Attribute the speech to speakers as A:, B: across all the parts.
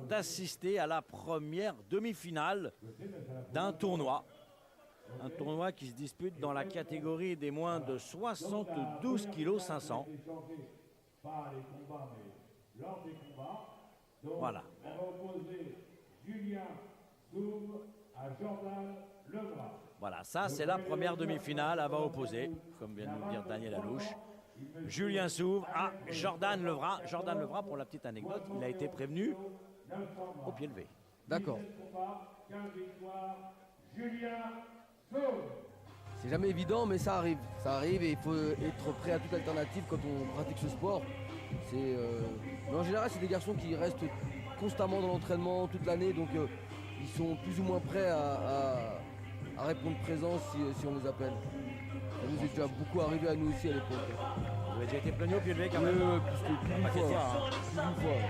A: D'assister à la première demi-finale d'un tournoi. Un tournoi qui se dispute dans la catégorie des moins de 72 kg 500. Voilà. Voilà, ça c'est la première demi-finale. Elle va opposer, comme vient de nous le dire Daniel Alouche, Julien Souve à Jordan Levrat. Jordan Levrat, pour la petite anecdote, il a été prévenu au pied levé.
B: D'accord. C'est jamais évident, mais ça arrive. Ça arrive et il faut être prêt à toute alternative quand on pratique ce sport. Mais en général, c'est des garçons qui restent constamment dans l'entraînement toute l'année, donc ils sont plus ou moins prêts à répondre présent si on les appelle. Ça nous est déjà beaucoup arrivé à nous aussi à l'époque.
A: Vous avez déjà été plaigné au pied levé quand même?
B: Plus d'une fois.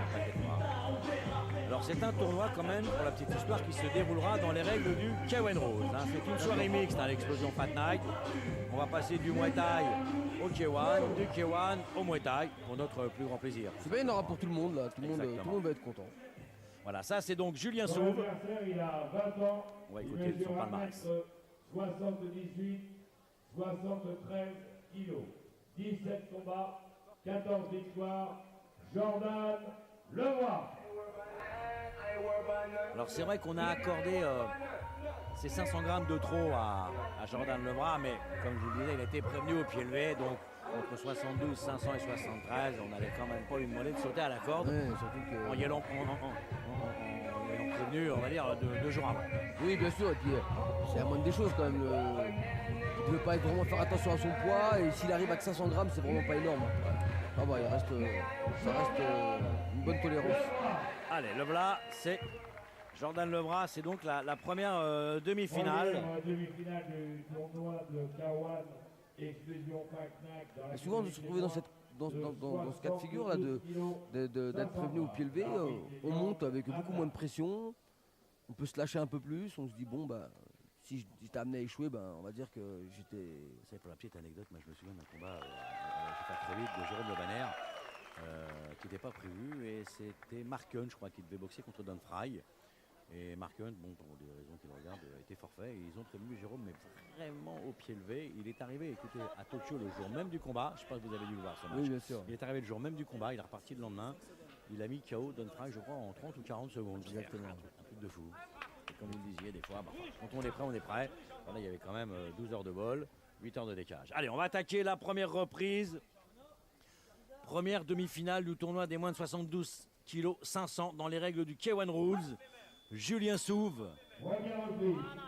A: Alors c'est un tournoi quand même, pour la petite histoire, qui se déroulera dans les règles du K1 Rose. C'est une soirée mixte, l'explosion Fat Night. On va passer du Muay Thai au K1, du K1 au Muay Thai, pour notre plus grand plaisir.
B: C'est bien, il y en aura pour tout le monde là, tout le monde va être content.
A: Voilà, ça c'est donc Julien Souve.
C: Il a 20 ans,
A: on va écouter son palmarès.
C: 78, 73 kilos, 17 combats, 14 victoires, Jordan Levrat.
A: Alors c'est vrai qu'on a accordé ces 500 grammes de trop à Jordan Levrat, mais comme je vous le disais, il a été prévenu au pied levé, donc entre 72, 500 et 73, on n'avait quand même pas eu demander de sauter à la corde.
B: Ouais, surtout que...
A: En y allant prévenu, on va dire, 2 jours avant.
B: Oui, bien sûr, et puis c'est la moindre des choses quand même. Il ne veut pas vraiment faire attention à son poids, et s'il arrive à 500 grammes, c'est vraiment pas énorme. Ah bah, ça reste une bonne tolérance.
A: Allez, Levrat, c'est Jordan Levrat, c'est donc la première demi-finale.
C: La demi-finale du tournoi de K1 Explosion Fat Night.
B: Souvent, de se retrouver dans ce cas de figure là, d'être prévenu au pied levé, on monte avec beaucoup moins de pression, on peut se lâcher un peu plus, on se dit bon bah si je t'ai amené à échouer, ben on va dire que j'étais.
A: Vous savez, pour la petite anecdote, moi je me souviens d'un combat, je vais faire très vite, de Jérôme Le Banner, qui n'était pas prévu, et c'était Mark Hunt, je crois, qui devait boxer contre Don Fry. Et Mark Hunt, bon, pour des raisons qu'il regarde, était forfait. Et ils ont prévenu Jérôme, mais vraiment au pied levé. Il est arrivé, écoutez, à Tokyo le jour même du combat. Je ne sais pas si vous avez dû le voir ce match.
B: Oui, bien sûr.
A: Il est arrivé le jour même du combat, il est reparti le lendemain. Il a mis KO Don Fry, je crois, en 30 ou 40 secondes.
B: Exactement.
A: Un truc de fou. Et comme vous le disiez, des fois, quand on est prêt, on est prêt. Voilà, il y avait quand même 12 heures de vol, 8 heures de décalage. Allez, on va attaquer la première reprise. Première demi-finale du tournoi des moins de 72 kg 500 dans les règles du K1 Rules. Julien Souve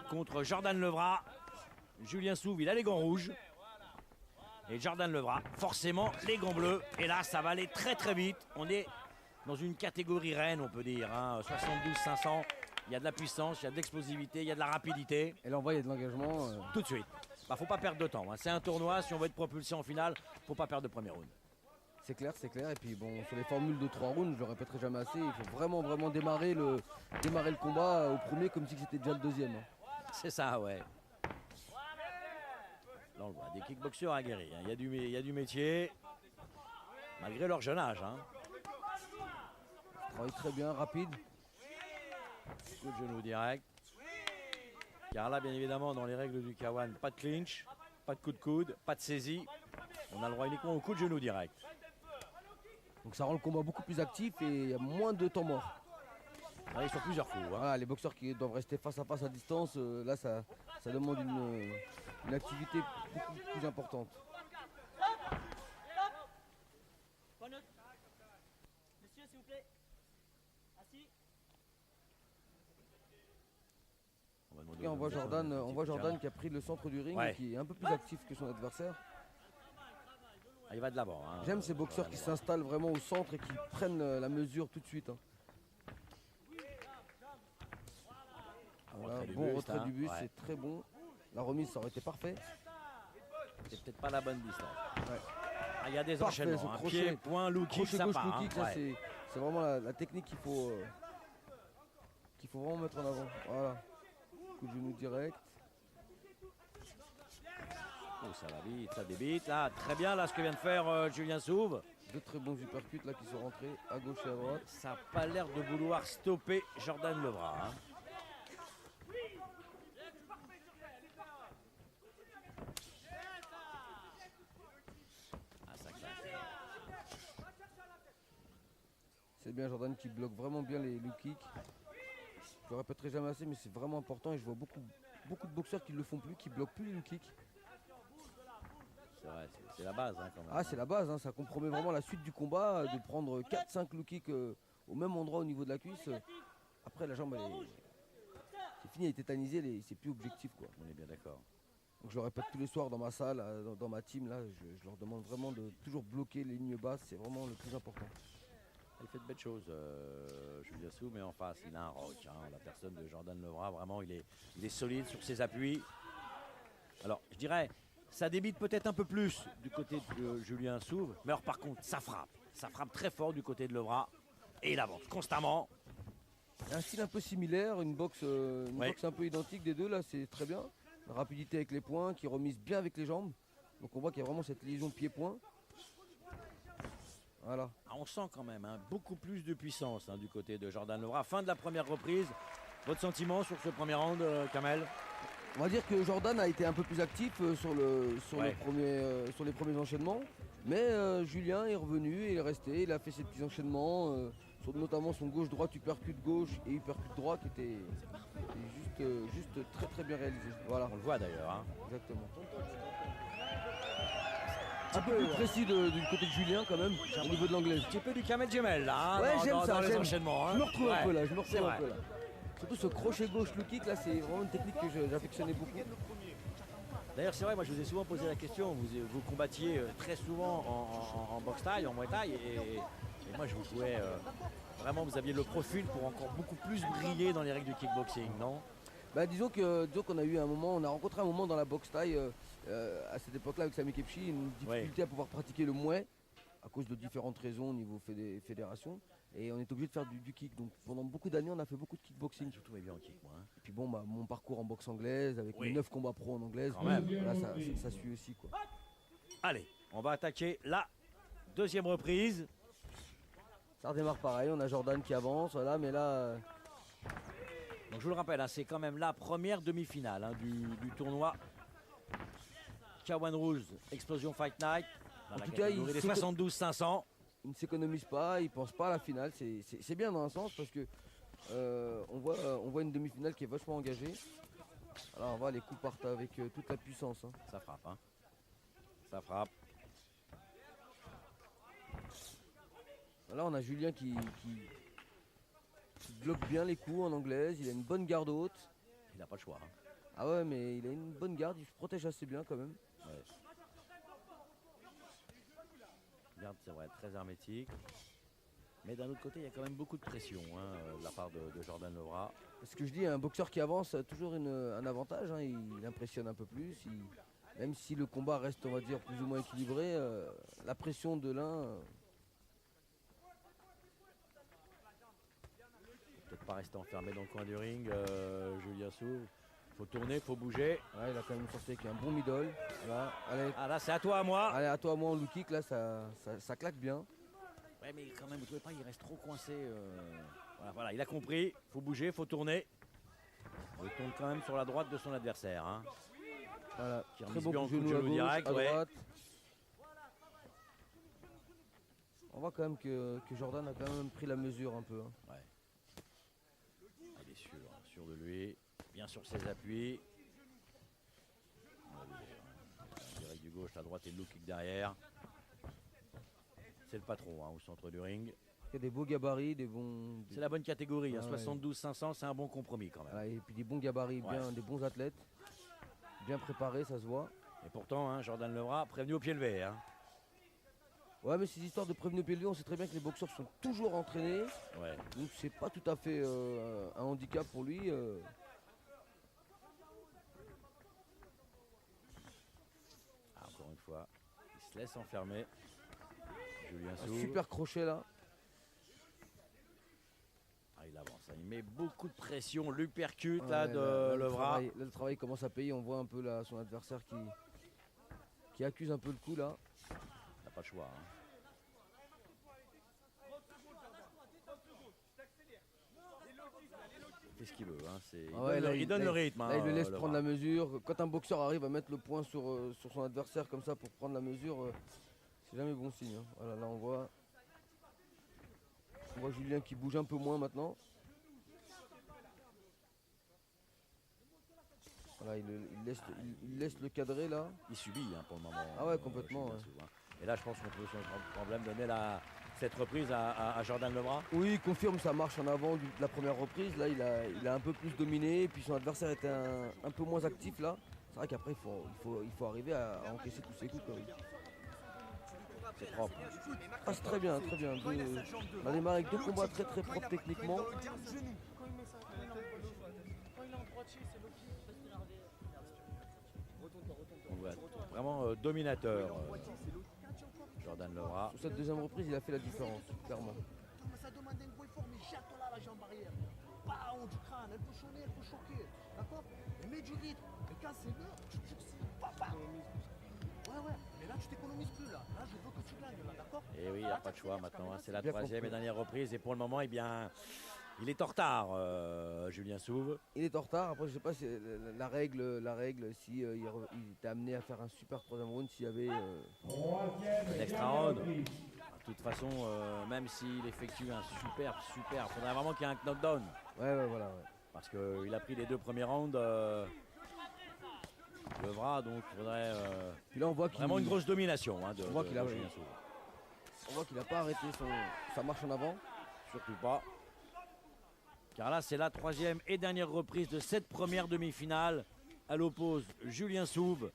A: contre Jordan Levrat. Julien Souve, il a les gants rouges. Et Jordan Levrat, forcément, les gants bleus. Et là, ça va aller très très vite. On est dans une catégorie reine, on peut dire. 72-500. Il y a de la puissance, il y a de l'explosivité, il y a de la rapidité.
B: Et l'envoi, il y a de l'engagement.
A: Tout de suite. Faut pas perdre de temps. C'est un tournoi, si on veut être propulsé en finale, faut pas perdre de premier round.
B: C'est clair, c'est clair. Et puis bon, sur les formules de 3 rounds, je le répéterai jamais assez, il faut vraiment démarrer le combat au premier comme si c'était déjà le deuxième.
A: C'est ça, ouais. Là, on le voit, des kickboxeurs aguerris. Il y a du métier, malgré leur jeune âge.
B: Ils travaillent très bien, rapide.
A: Coup de genou direct. Car là, bien évidemment, dans les règles du K1, pas de clinch, pas de coup de coude, pas de saisie. On a le droit uniquement au coup de genou direct.
B: Donc ça rend le combat beaucoup plus actif et il y a moins de temps mort.
A: Là, ils sont plusieurs coups.
B: Voilà, les boxeurs qui doivent rester face à face à distance, là ça demande une activité beaucoup plus importante.
D: Monsieur, s'il vous plaît. Assis.
B: On voit Jordan qui a pris le centre du ring et qui est un peu plus actif que son adversaire.
A: Il va de l'avant.
B: J'aime ces boxeurs qui s'installent vraiment au centre et qui prennent la mesure tout de suite. Voilà, bon retrait du buste, c'est très bon. La remise, ça aurait été parfait.
A: C'est peut-être pas la bonne distance.
B: Ouais.
A: Il y a des enchaînements. Pied, point, low kick, ça
B: gauche,
A: part.
B: Low kick, c'est vraiment la technique qu'il faut vraiment mettre en avant. Voilà. Coup de genou direct.
A: Oh, ça va vite, ça débite. Là, très bien, là, ce que vient de faire Julien Souve.
B: deux très bons uppercuts là qui sont rentrés à gauche et à droite.
A: Ça n'a pas l'air de vouloir stopper Jordan Levra. Hein. Ah, ça claque.
B: C'est bien Jordan qui bloque vraiment bien les low kicks. Je le répéterai jamais assez, mais c'est vraiment important et je vois beaucoup de boxeurs qui ne le font plus, qui bloquent plus les low kicks.
A: C'est vrai, c'est la base hein, quand même.
B: Ah, c'est la base, hein, ça compromet vraiment la suite du combat, de prendre 4-5 low kicks au même endroit au niveau de la cuisse. Après, la jambe, c'est fini, elle est tétanisée, c'est plus objectif, quoi.
A: On est bien d'accord.
B: Donc je le répète tous les soirs dans ma salle, dans ma team, là, je leur demande vraiment de toujours bloquer les lignes basses, c'est vraiment le plus important.
A: Il fait de belles choses, Julien Sou, mais en face, il a un rock. Hein, la personne de Jordan Levra, vraiment, il est solide sur ses appuis. Alors, je dirais, ça débite peut-être un peu plus du côté de Julien Souve, mais alors par contre, ça frappe. Ça frappe très fort du côté de Levra, et il avance constamment.
B: Un style un peu similaire, une boxe un peu identique des deux, là, c'est très bien. La rapidité avec les poings, qui remise bien avec les jambes. Donc on voit qu'il y a vraiment cette liaison pied-point. Voilà.
A: Ah, on sent quand même hein, beaucoup plus de puissance hein, du côté de Jordan Levra. Fin de la première reprise. Votre sentiment sur ce premier round, Kamel?
B: On va dire que Jordan a été un peu plus actif sur les premiers enchaînements. Mais Julien est revenu, il est resté, il a fait ses petits enchaînements, sur notamment son gauche-droite, uppercut gauche et uppercut droit qui était juste très très bien réalisé. Voilà.
A: On le voit d'ailleurs. Hein.
B: Exactement. Un peu plus précis du côté de Julien quand même, au niveau de l'anglaise.
A: Un petit peu du Kamel Jamel là, hein,
B: Ouais, j'aime ça,
A: dans les
B: j'aime.
A: enchaînements. Hein.
B: Je me retrouve un peu là,
A: C'est vrai.
B: Surtout ce crochet gauche low kick là, c'est vraiment une technique que j'affectionnais beaucoup.
A: D'ailleurs, c'est vrai, moi je vous ai souvent posé la question. Vous combattiez très souvent en boxe taille, en muay thai, et moi je vous trouvais vraiment, vous aviez le profil pour encore beaucoup plus briller dans les règles du kickboxing, non?
B: Bah, disons qu'on a eu un moment, on a rencontré un moment dans la boxe taille à cette époque-là avec Sami Kepchi, une difficulté à pouvoir pratiquer le muay à cause de différentes raisons au niveau fédération. Et on est obligé de faire du kick. Donc pendant beaucoup d'années, on a fait beaucoup de kickboxing.
A: Je vous trouvais bien en kick, moi. Hein.
B: Et puis bon, mon parcours en boxe anglaise, avec
A: Oui.
B: mes 9 combats pro en anglaise,
A: Quand même.
B: là, ça suit aussi, quoi.
A: Allez, on va attaquer la deuxième reprise.
B: Ça redémarre pareil, on a Jordan qui avance, voilà, mais là...
A: Donc je vous le rappelle, hein, c'est quand même la première demi-finale hein, du tournoi K1 Rules Explosion Fight Night. Dans la
B: tout cas,
A: catégorie des 72-500.
B: il ne s'économise pas, il ne pense pas à la finale. C'est bien dans un sens parce que on voit une demi-finale qui est vachement engagée. Alors on voit les coups partent avec toute la puissance. Hein.
A: Ça frappe, hein. Ça frappe.
B: Là on a Julien qui bloque bien les coups en anglaise, il a une bonne garde haute.
A: Il n'a pas le choix. Hein.
B: Ah ouais, mais il a une bonne garde, il se protège assez bien quand même.
A: Ouais. Garde, c'est vrai, très hermétique. Mais d'un autre côté, il y a quand même beaucoup de pression hein, de la part de Jordan Levra.
B: Ce que je dis, un boxeur qui avance a toujours un avantage, hein, il impressionne un peu plus. Même si le combat reste, on va dire, plus ou moins équilibré, la pression de l'un...
A: Peut-être pas rester enfermé dans le coin du ring, Julien Souve. Faut tourner, faut bouger.
B: Ouais, il a quand même sorti avec un bon middle. Voilà. Allez,
A: Ah là, c'est à toi, à moi.
B: allez, à toi, à moi en low kick, là, ça claque bien.
A: Ouais, mais quand même, vous trouvez pas, il reste trop coincé. Voilà, il a compris. Faut bouger, faut tourner. Il tourne quand même sur la droite de son adversaire. Hein.
B: Voilà.
A: Qui
B: Très
A: remise
B: bon
A: bien
B: coup
A: en
B: de
A: coup de
B: genou à
A: genou
B: gauche,
A: direct,
B: à
A: ouais.
B: droite. On voit quand même que Jordan a quand même pris la mesure un peu. Hein.
A: Il est sûr de lui. Bien sur ses appuis. Direct du gauche, la droite et le low kick derrière. C'est le patron hein, au centre du ring.
B: Il y a des beaux gabarits, des bons...
A: C'est la bonne catégorie. Hein,
B: Ah ouais.
A: 72-500, c'est un bon compromis quand même.
B: Voilà, et puis des bons gabarits, bien, des bons athlètes. Bien préparés, ça se voit.
A: Et pourtant, hein, Jordan Levra prévenu au pied levé. Hein.
B: Ouais, mais ces histoires de prévenus pied levé, on sait très bien que les boxeurs sont toujours entraînés.
A: Ouais.
B: Donc c'est pas tout à fait un handicap pour lui.
A: Ah, encore une fois, il se laisse enfermer. Julien
B: Un
A: Souve.
B: super crochet là.
A: Ah, il avance. Hein. Il met beaucoup de pression. L'uppercut
B: Ouais,
A: là,
B: là,
A: de Levra.
B: là, le travail commence à payer. On voit un peu là, son adversaire qui accuse un peu le coup là.
A: Il n'a pas le choix. Hein. fait ce qu'il veut. Hein.
B: Ah ouais,
A: Il donne le rythme.
B: Là, il le laisse
A: Levra.
B: prendre la mesure. Quand un boxeur arrive à mettre le poing sur son adversaire comme ça pour prendre la mesure, c'est jamais bon signe. Hein. Voilà, là on voit Julien qui bouge un peu moins maintenant. Voilà, il laisse le cadrer là.
A: Il subit hein, pour le moment.
B: Ah ouais, complètement,
A: Julien
B: ouais.
A: Souve, hein. Et là, je pense qu'on peut sans problème donner cette reprise à Jordan Levra.
B: Oui, il confirme sa marche en avant de la première reprise. Là, il a un peu plus dominé. Puis son adversaire était un peu moins actif là. C'est vrai qu'après, il faut arriver à encaisser tous ses coups. Quoi.
A: C'est propre.
B: Ah, c'est très bien, très bien. On a démarré avec 2 combats très très propres techniquement.
A: On voit vraiment dominateur. Jordan Levra.
B: Sur cette deuxième reprise, il a fait la différence, clairement.
E: Ça demande un gros effort, mais jette-la la jambe arrière. Pas en haut du crâne, elle peut sonner, elle peut choquer. D'accord? Elle met du rythme. Et quand c'est bien, tu papa. Ouais, mais là tu t'économises plus là. Là je veux que tu gagnes là, d'accord?
A: Et oui, il n'y a pas de choix maintenant. Hein. C'est la
B: Bien
A: troisième
B: compris.
A: et dernière reprise. Et pour le moment, eh bien, il est en retard, Julien Souve.
B: Il est en retard. Après, je sais pas si la règle, si il était amené à faire un super troisième round, s'il y avait.
C: Troisième et
A: L'extra
C: dernière
A: round.
C: reprise.
A: De toute façon, même s'il effectue un super, il faudrait vraiment qu'il y ait un knockdown.
B: Ouais, voilà. Ouais.
A: Parce qu'il a pris les 2 premiers rounds. Levra, donc il faudrait
B: Puis là, on voit qu'il
A: vraiment une grosse domination hein, de
B: On voit qu'il a-
A: Julien Souve.
B: on voit qu'il n'a pas arrêté sa marche en avant.
A: Surtout pas. Car là, c'est la troisième et dernière reprise de cette première demi-finale. Elle oppose Julien Souve,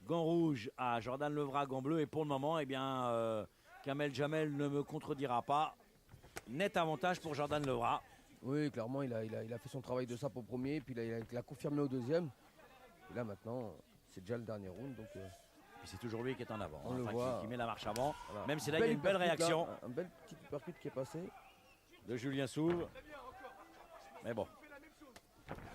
A: gant rouge, à Jordan Levra, gant bleu. Et pour le moment, eh bien, Kamel Jamel ne me contredira pas. Net avantage pour Jordan Levra.
B: Oui, clairement, il a fait son travail de sape au premier, puis là, il a confirmé au deuxième. Et là, maintenant, c'est déjà le dernier round. Donc,
A: Et c'est toujours lui qui est en avant.
B: On le
A: enfin,
B: voit.
A: qui met la marche avant.
B: voilà.
A: Même si là, il y a une belle
B: uppercut, là,
A: réaction
B: un bel petit uppercut qui est passé.
A: de Julien Souve. Mais bon,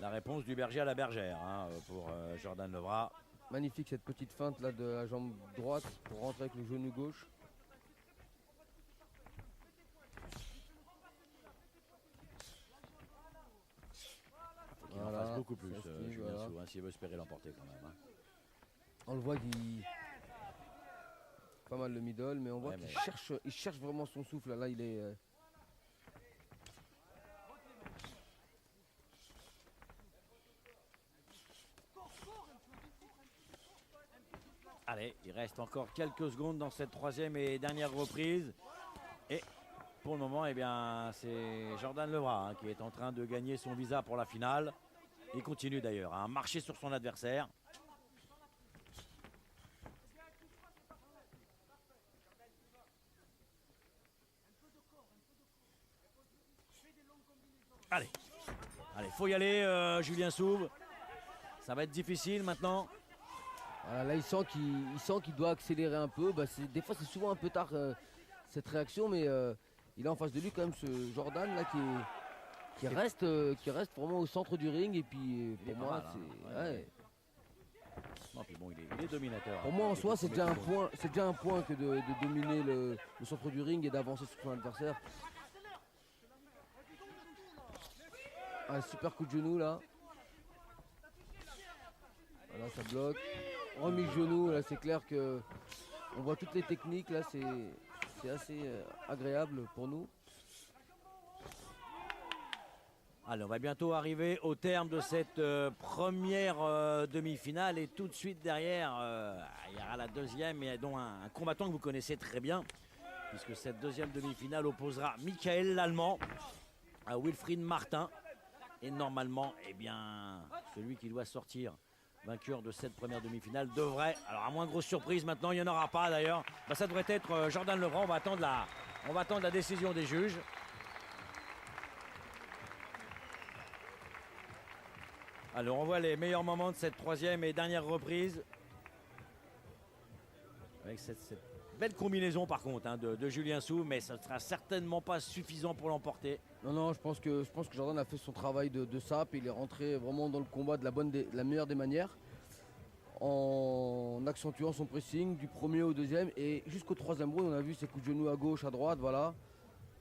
A: la réponse du berger à la bergère hein, pour Jordan Levra.
B: Magnifique cette petite feinte là de la jambe droite pour rentrer avec le genou gauche.
A: Il en
B: Voilà,
A: fasse beaucoup plus,
B: ça esquive,
A: Julien
B: voilà.
A: Souve, hein, s'il veut espérer l'emporter quand même. Hein.
B: On le voit qu'il pas mal le middle, mais on voit
A: Ouais,
B: qu'il
A: mais-
B: cherche vraiment son souffle. Là, il est.
A: Allez, il reste encore quelques secondes dans cette troisième et dernière reprise. Et pour le moment, eh bien, c'est Jordan Levra hein, qui est en train de gagner son visa pour la finale. Il continue d'ailleurs à marcher sur son adversaire. Allez, faut y aller, Julien Souve. Ça va être difficile maintenant.
B: Voilà, là, il sent qu'il doit accélérer un peu. Bah, des fois, c'est souvent un peu tard cette réaction, mais il a en face de lui quand même ce Jordan là qui reste vraiment au centre du ring. Et puis
A: Il est
B: pour
A: pas
B: moi,
A: mal, hein.
B: c'est
A: Ouais,
B: ouais.
A: Non, puis bon, il est dominateur.
B: Pour moi, en
A: Il
B: soi,
A: est
B: c'est déjà
A: premier
B: un point que de dominer le centre du ring et d'avancer sur son adversaire. Ah, super coup de genou là. Voilà, ça bloque. Remis genou, là c'est clair que on voit toutes les techniques là, c'est assez agréable pour nous.
A: Allez, on va bientôt arriver au terme de cette première demi-finale et tout de suite derrière, il y aura la deuxième et dont un combattant que vous connaissez très bien puisque cette deuxième demi-finale opposera Michael Lallemand à Wilfried Martin et normalement, eh bien, celui qui doit sortir vainqueur de cette première demi-finale devrait, alors à moins de grosse surprise maintenant, il n'y en aura pas d'ailleurs, bah, ça devrait être Jordan Levra, on va attendre la décision des juges. Alors on voit les meilleurs moments de cette troisième et dernière reprise. Avec cette belle combinaison par contre hein, de Julien Souve, mais ça ne sera certainement pas suffisant pour l'emporter.
B: Non, je pense que Jordan a fait son travail de sape. Il est rentré vraiment dans le combat de la meilleure des manières, en accentuant son pressing du premier au deuxième et jusqu'au troisième round. On a vu ses coups de genoux à gauche, à droite, voilà.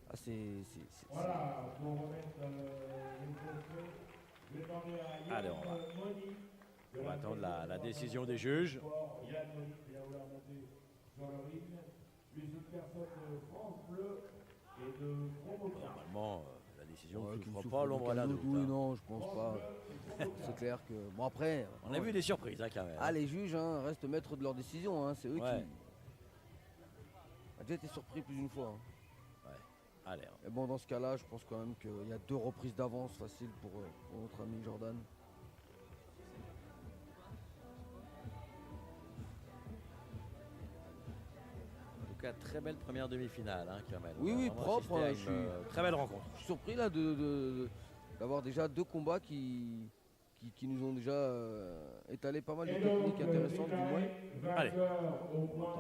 B: Ah,
C: Voilà, pour remettre
A: Allez, on va attendre la décision des juges.
C: Yann Monique qui a ouvert monter sur le ring. Plus une personne de France Bleu et de Promotion.
A: Normalement, la décision
B: Ouais,
A: ne
B: qui me
A: fera
B: souffle
A: pas
B: du
A: l'ombre à la
B: calme.
A: doute.
B: Oui,
A: Hein.
B: non, je pense pas. C'est clair que. Bon, après.
A: On a vu des surprises, hein, quand même.
B: Ah, les juges restent maîtres de leur décision. Hein. C'est eux
A: Ouais.
B: qui. J'ai déjà été surpris plus d'une fois. Hein.
A: Allez,
B: Et bon, dans ce cas-là, je pense quand même qu'il y a 2 reprises d'avance faciles pour notre ami Jordan.
A: en tout cas, très belle première demi-finale, hein, quand même.
B: Oui,
A: On a
B: oui,
A: vraiment
B: propre,
A: assisté à
B: hein,
A: une, très belle rencontre.
B: Je suis surpris là d'avoir déjà 2 combats qui nous ont déjà étalé pas mal de
C: Et donc,
B: techniques intéressantes du moins.
A: Allez,
C: Allez,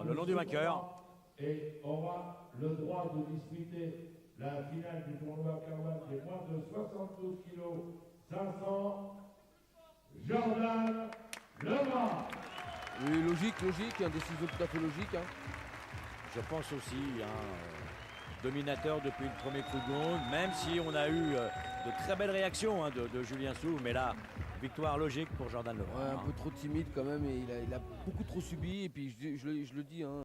A: le nom du vainqueur.
C: Et aura le droit de disputer la finale du tournoi K1 des moins de 72 kg 500. Jordan Lebrun.
B: Oui, logique, décision tout à fait logique. Hein.
A: Je pense aussi, dominateur depuis le premier coup de gonde, même si on a eu de très belles réactions de Julien Souve, mais là, victoire logique pour Jordan Lebrun.
B: Ouais, un peu trop timide quand même, et il a beaucoup trop subi, et puis je le dis, hein,